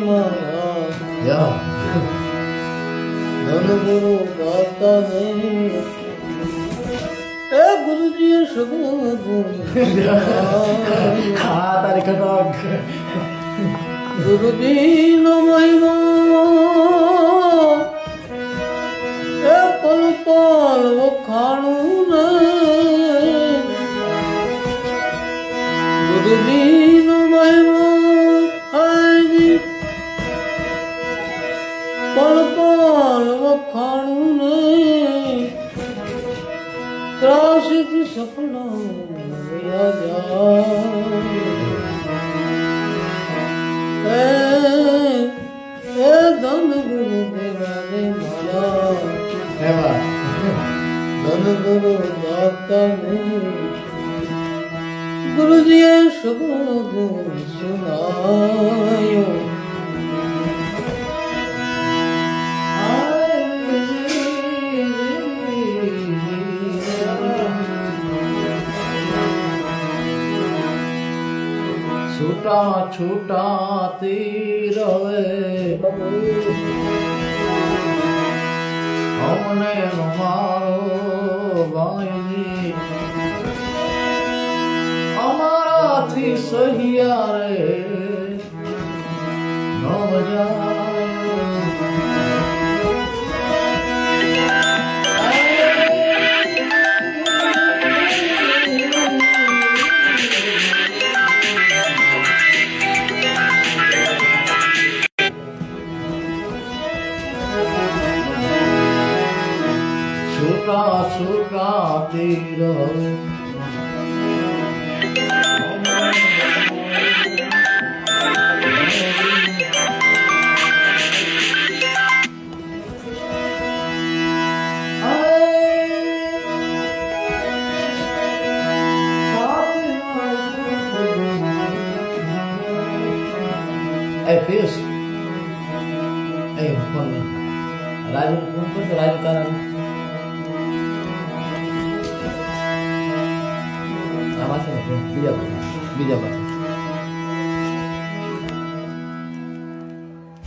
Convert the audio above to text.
મારા ધન ગુરુ ગાતા નહીં એ ગુરુજી હા તારી ખટક ગુરુજી નો મહિમો એ પલ પલ વખાણું ને ગુરુજી નો મહિમો હાજી પલ પલ વખાણું ને ત્રાસિત સપના એ ધન ગુરુ દેવાને મારા ધન ગુરુ દાતા ને ગુરુજીએ શબ્દ સુનાયો છૂટા છૂટા તીર અમને મારો ભાઈ અમારાથી સહિયા રે ન છૂટા છૂટા તીર પિયુષ રાજુ ફોન કરતો રાજુ કારણ બીજા પાસે